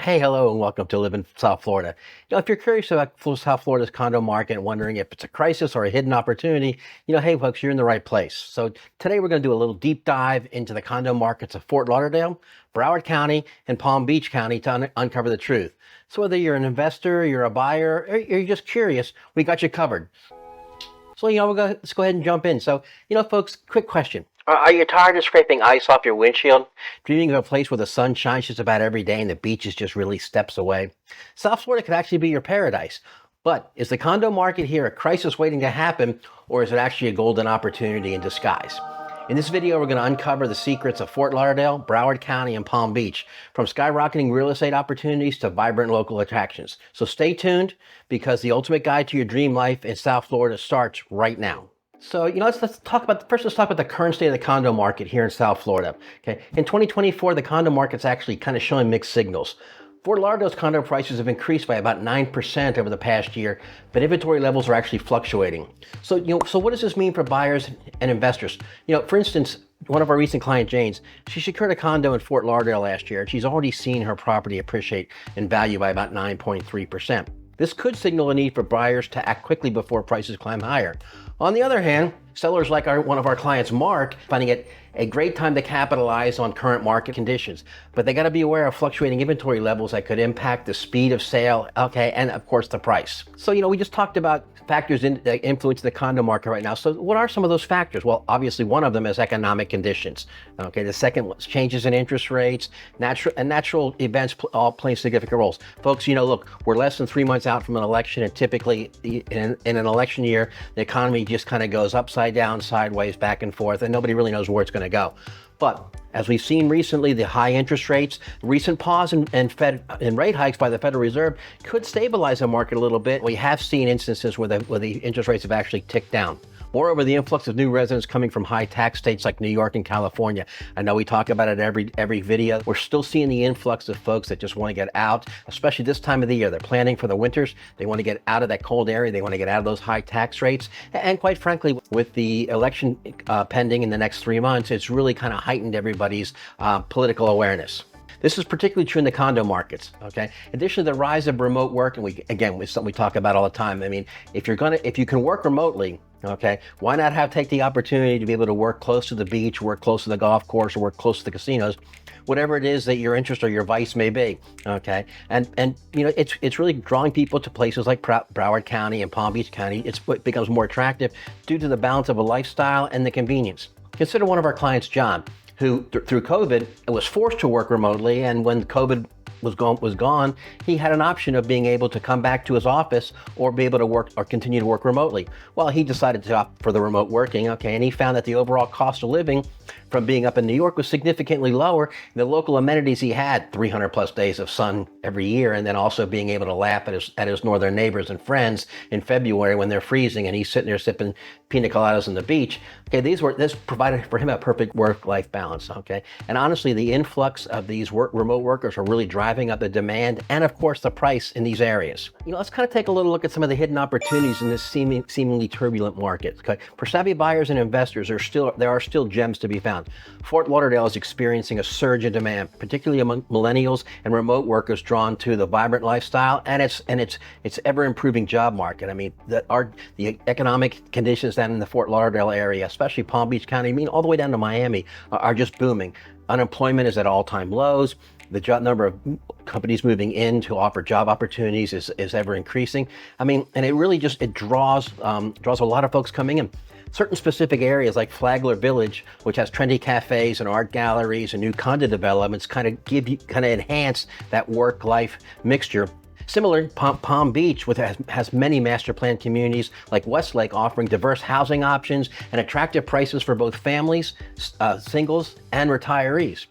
Hey, hello, and welcome to Live in South Florida. If you're curious about South Florida's condo market and wondering if it's a crisis or a hidden opportunity, hey, folks, you're in the right place. So today we're going to do a little deep dive into the condo markets of Fort Lauderdale, Broward County, and Palm Beach County to uncover the truth. So whether you're an investor, you're a buyer, or you're just curious, we got you covered. So, let's go ahead and jump in. So, folks, quick question. Are you tired of scraping ice off your windshield? Dreaming of a place where the sun shines just about every day and the beach is just really steps away? South Florida could actually be your paradise. But is the condo market here a crisis waiting to happen, or is it actually a golden opportunity in disguise? In this video, we're going to uncover the secrets of Fort Lauderdale, Broward County, and Palm Beach, from skyrocketing real estate opportunities to vibrant local attractions. So stay tuned, because the ultimate guide to your dream life in South Florida starts right now. So, let's talk about the current state of the condo market here in South Florida. Okay, in 2024, the condo market's actually kind of showing mixed signals. Fort Lauderdale's condo prices have increased by about 9% over the past year, but inventory levels are actually fluctuating. So, so what does this mean for buyers and investors? For instance, one of our recent client, Jane's, she secured a condo in Fort Lauderdale last year, and she's already seen her property appreciate in value by about 9.3%. This could signal a need for buyers to act quickly before prices climb higher. On the other hand, sellers like one of our clients, Mark, finding it a great time to capitalize on current market conditions. But they got to be aware of fluctuating inventory levels that could impact the speed of sale, and of course the price. So, we just talked about factors that influence the condo market right now. So what are some of those factors? Well, obviously one of them is economic conditions. The second was changes in interest rates, natural events all play significant roles. Folks, look, we're less than 3 months out from an election, and typically in an election year, the economy just kind of goes upside down, sideways, back and forth, and nobody really knows where it's going to go. But as we've seen recently, the high interest rates, recent pause in rate hikes by the Federal Reserve could stabilize the market a little bit. We have seen instances where the interest rates have actually ticked down. Moreover, the influx of new residents coming from high tax states like New York and California. I know we talk about it every video. We're still seeing the influx of folks that just want to get out, especially this time of the year. They're planning for the winters. They want to get out of that cold area. They want to get out of those high tax rates. And quite frankly, with the election pending in the next 3 months, it's really kind of heightened everybody's political awareness. This is particularly true in the condo markets, okay? In addition to the rise of remote work, and it's something we talk about all the time. I mean, if you can work remotely, okay, why not take the opportunity to be able to work close to the beach, work close to the golf course, or work close to the casinos, whatever it is that your interest or your vice may be, okay? And it's really drawing people to places like Broward County and Palm Beach County. It becomes more attractive due to the balance of a lifestyle and the convenience. Consider one of our clients, John, who through COVID was forced to work remotely, and when COVID was gone, he had an option of being able to come back to his office or be able to work or continue to work remotely. Well, he decided to opt for the remote working, okay, and he found that the overall cost of living from being up in New York was significantly lower. The local amenities he had, 300 plus days of sun every year, and then also being able to laugh at his northern neighbors and friends in February when they're freezing and he's sitting there sipping pina coladas on the beach. Okay, this provided for him a perfect work-life balance, okay? And honestly, the influx of these remote workers are really driving up the demand and, of course, the price in these areas. Let's kind of take a little look at some of the hidden opportunities in this seemingly turbulent market, okay? For savvy buyers and investors, there are still gems to be found. Fort Lauderdale is experiencing a surge in demand, particularly among millennials and remote workers drawn to the vibrant lifestyle and its ever-improving job market. I mean, the economic conditions down in the Fort Lauderdale area, especially Palm Beach County, all the way down to Miami, are just booming. Unemployment is at all-time lows. The number of companies moving in to offer job opportunities is ever increasing. And it really draws a lot of folks coming in. Certain specific areas like Flagler Village, which has trendy cafes and art galleries and new condo developments, kind of enhance that work-life mixture. Similar, Palm Beach, which has many master plan communities like Westlake, offering diverse housing options and attractive prices for both families, singles, and retirees.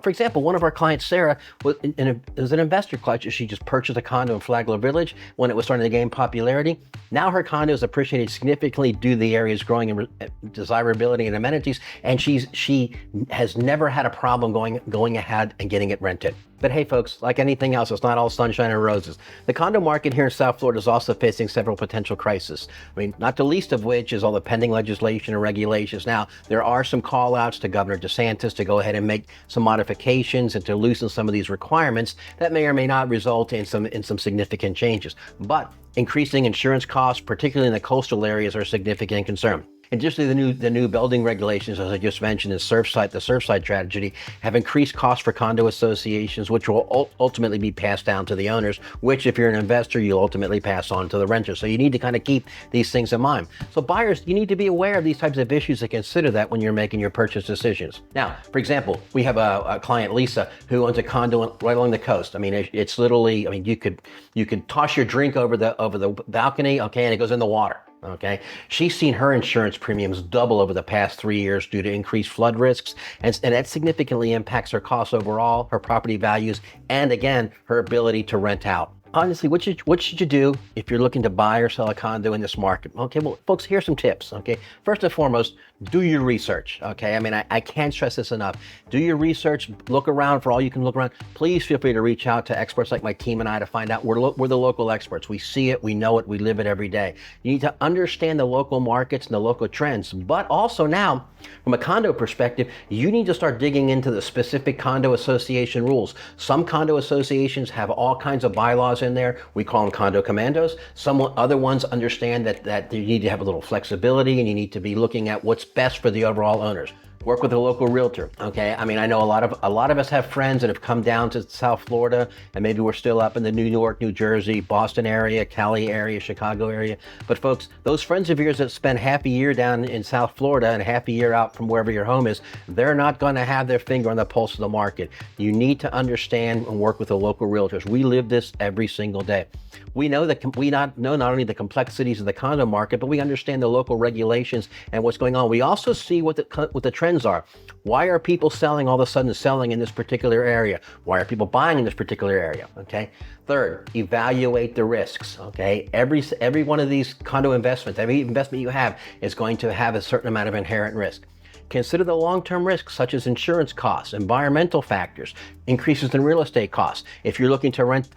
For example, one of our clients, Sarah, was an investor clutch. She just purchased a condo in Flagler Village when it was starting to gain popularity. Now her condo is appreciated significantly due to the area's growing desirability and amenities, and she has never had a problem going ahead and getting it rented. But hey, folks, like anything else, it's not all sunshine and roses. The condo market here in South Florida is also facing several potential crises. I mean, not the least of which is all the pending legislation and regulations. Now, there are some call outs to Governor DeSantis to go ahead and make some modifications and to loosen some of these requirements that may or may not result in some significant changes. But increasing insurance costs, particularly in the coastal areas, are a significant concern. Additionally, the new building regulations, as I just mentioned, the Surfside tragedy, have increased costs for condo associations, which will ultimately be passed down to the owners, which if you're an investor, you'll ultimately pass on to the renters. So you need to kind of keep these things in mind. So buyers, you need to be aware of these types of issues and consider that when you're making your purchase decisions. Now, for example, we have a client, Lisa, who owns a condo right along the coast. I mean, it's literally, I mean, you could toss your drink over the balcony, okay, and it goes in the water. Okay, she's seen her insurance premiums double over the past 3 years due to increased flood risks, and that significantly impacts her costs overall, her property values, and again, her ability to rent out. Honestly, what should you do if you're looking to buy or sell a condo in this market? Okay, well, folks, here's some tips. Okay, first and foremost, do your research. Okay, I mean, I can't stress this enough. Do your research. Look around for all you can look around. Please feel free to reach out to experts like my team and I to find out. We're the local experts. We see it, we know it, we live it every day. You need to understand the local markets and the local trends, but also now, from a condo perspective, you need to start digging into the specific condo association rules. Some condo associations have all kinds of bylaws in there. We call them condo commandos. Some other ones understand that you need to have a little flexibility and you need to be looking at what's best for the overall owners. Work with a local realtor, okay? I mean, I know a lot of us have friends that have come down to South Florida, and maybe we're still up in the New York, New Jersey, Boston area, Cali area, Chicago area. But folks, those friends of yours that spend half a year down in South Florida and half a year out from wherever your home is, they're not gonna have their finger on the pulse of the market. You need to understand and work with the local realtors. We live this every single day. We know that we know not only the complexities of the condo market, but we understand the local regulations and what's going on. We also see what the trends are. Why are people all of a sudden selling in this particular area? Why are people buying in this particular area? Okay. Third, evaluate the risks. Okay. Every one of these condo investments, every investment you have is going to have a certain amount of inherent risk. Consider the long-term risks such as insurance costs, environmental factors, increases in real estate costs. If you're looking to rent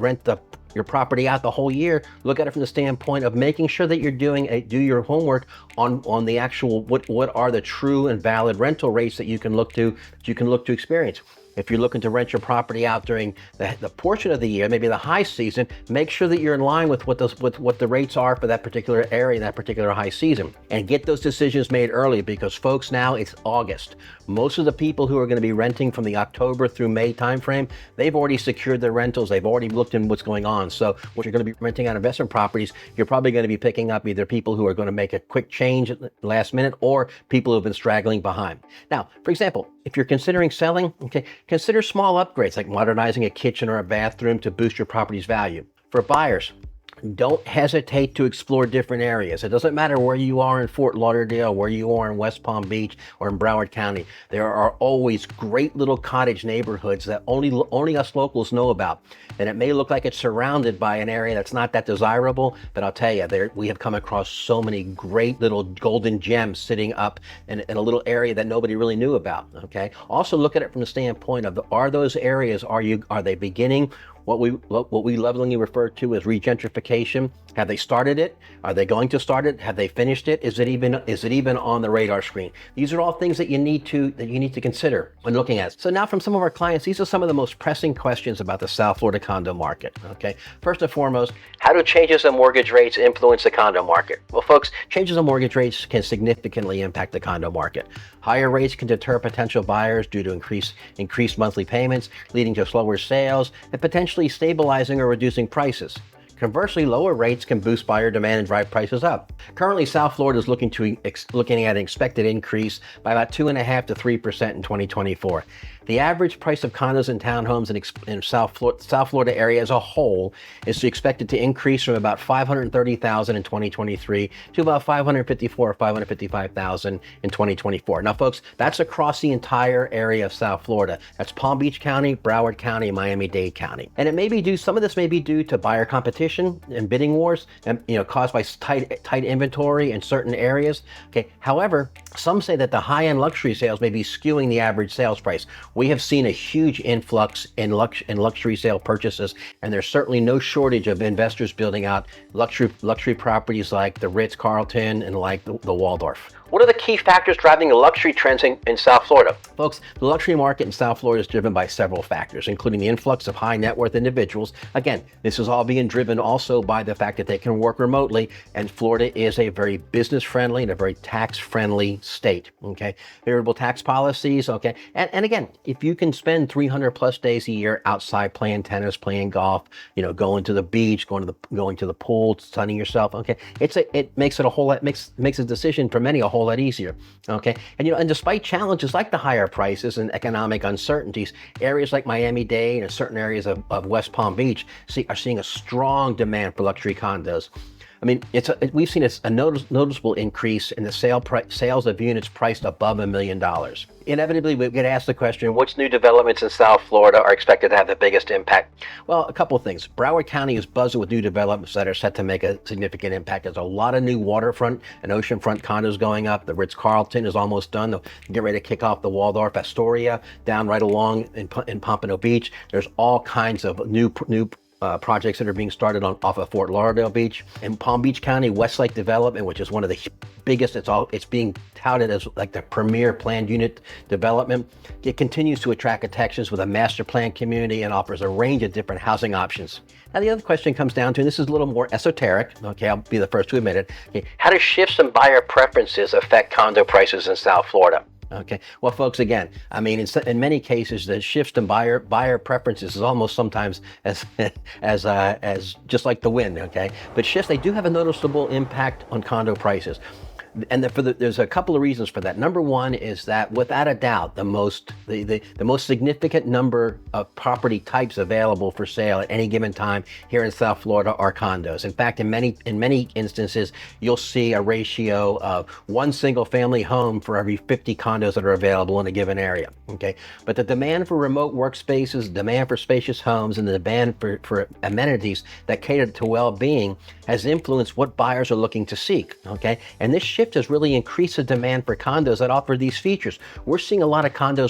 your property out the whole year, look at it from the standpoint of making sure that you're do your homework on the actual what are the true and valid rental rates that you can look to experience. If you're looking to rent your property out during the portion of the year, maybe the high season, make sure that you're in line with what the rates are for that particular area, that particular high season, and get those decisions made early because folks, now it's August. Most of the people who are going to be renting from the October through May timeframe, they've already secured their rentals. They've already looked in what's going on. So when you're going to be renting out investment properties, you're probably going to be picking up either people who are going to make a quick change at the last minute or people who have been straggling behind. Now, for example, if you're considering selling, okay, consider small upgrades like modernizing a kitchen or a bathroom to boost your property's value. For buyers, don't hesitate to explore different areas. It doesn't matter where you are in Fort Lauderdale, where you are in West Palm Beach or in Broward County. There are always great little cottage neighborhoods that only us locals know about. And it may look like it's surrounded by an area that's not that desirable, but I'll tell you, we have come across so many great little golden gems sitting up in a little area that nobody really knew about, okay? Also look at it from the standpoint of, are those areas, are they beginning what we lovingly refer to as regentrification? Have they started it? Are they going to start it? Have they finished it? Is it even on the radar screen? These are all things that you need to consider when looking at it. So now from some of our clients, these are some of the most pressing questions about the South Florida condo market. Okay, first and foremost, how do changes in mortgage rates influence the condo market? Well, folks, changes in mortgage rates can significantly impact the condo market. Higher rates can deter potential buyers due to increased monthly payments, leading to slower sales and potentially stabilizing or reducing prices. Conversely, lower rates can boost buyer demand and drive prices up. Currently, South Florida is looking at an expected increase by about 2.5% to 3% in 2024. The average price of condos and townhomes in South Florida area as a whole is expected to increase from about $530,000 in 2023 to about $554,000 or $555,000 in 2024. Now, folks, that's across the entire area of South Florida. That's Palm Beach County, Broward County, Miami-Dade County. And some of this may be due to buyer competition and bidding wars, and caused by tight inventory in certain areas. Okay. However, some say that the high-end luxury sales may be skewing the average sales price, We have seen a huge influx in luxury sale purchases, and there's certainly no shortage of investors building out luxury properties like the Ritz-Carlton and like the Waldorf. What are the key factors driving the luxury trends in South Florida? Folks, the luxury market in South Florida is driven by several factors, including the influx of high net worth individuals. Again, this is all being driven also by the fact that they can work remotely, and Florida is a very business friendly and a very tax friendly state, okay? Favorable tax policies, okay? And again, if you can spend 300 plus days a year outside playing tennis, playing golf, going to the beach, going to the pool, sunning yourself, okay? It makes it a whole lot, makes a decision for many a whole lot easier, okay? And despite challenges like the higher prices and economic uncertainties, areas like Miami-Dade and certain areas of West Palm Beach are seeing a strong demand for luxury condos. I mean, we've seen a noticeable increase in the sales of units priced above $1 million. Inevitably, we get asked the question, which new developments in South Florida are expected to have the biggest impact? Well, a couple of things. Broward County is buzzing with new developments that are set to make a significant impact. There's a lot of new waterfront and oceanfront condos going up. The Ritz-Carlton is almost done. They'll get ready to kick off the Waldorf Astoria down right along in Pompano Beach. There's all kinds of new projects that are being started off of Fort Lauderdale Beach. In Palm Beach County, Westlake Development, which is one of the biggest, it's being touted as like the premier planned unit development. It continues to attract attention with a master plan community and offers a range of different housing options. Now, the other question comes down to, and this is a little more esoteric, okay, I'll be the first to admit it, okay, how do shifts in buyer preferences affect condo prices in South Florida? Okay. Well, folks, again, I mean, in many cases, the shift in buyer preferences is almost sometimes as just like the wind. Okay. But shifts, they do have a noticeable impact on condo prices. And there's a couple of reasons for that. Number one is that without a doubt, the most significant number of property types available for sale at any given time here in South Florida are condos. In fact, in many instances, you'll see a ratio of one single family home for every 50 condos that are available in a given area. Okay, but the demand for remote workspaces, demand for spacious homes, and the demand for amenities that cater to well-being has influenced what buyers are looking to seek. Okay, and this shift has really increased the demand for condos that offer these features. We're seeing a lot of condo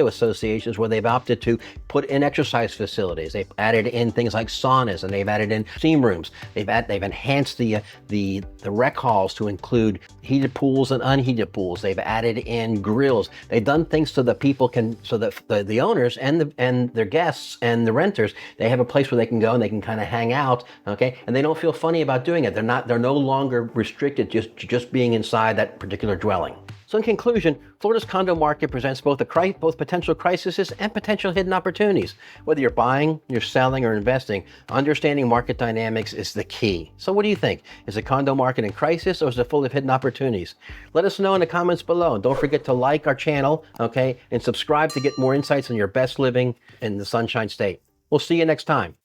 associations where they've opted to put in exercise facilities. They've added in things like saunas, and they've added in steam rooms. They've enhanced the rec halls to include heated pools and unheated pools. They've added in grills. They've done things so that people so that the owners and their guests and the renters, they have a place where they can go and they can kind of hang out, okay? And they don't feel funny about doing it. They're no longer restricted just being inside that particular dwelling. So in conclusion, Florida's condo market presents both potential crises and potential hidden opportunities. Whether you're buying, you're selling, or investing, understanding market dynamics is the key. So what do you think? Is the condo market in crisis, or is it full of hidden opportunities? Let us know in the comments below. And don't forget to like our channel, okay, and subscribe to get more insights on your best living in the Sunshine State. We'll see you next time.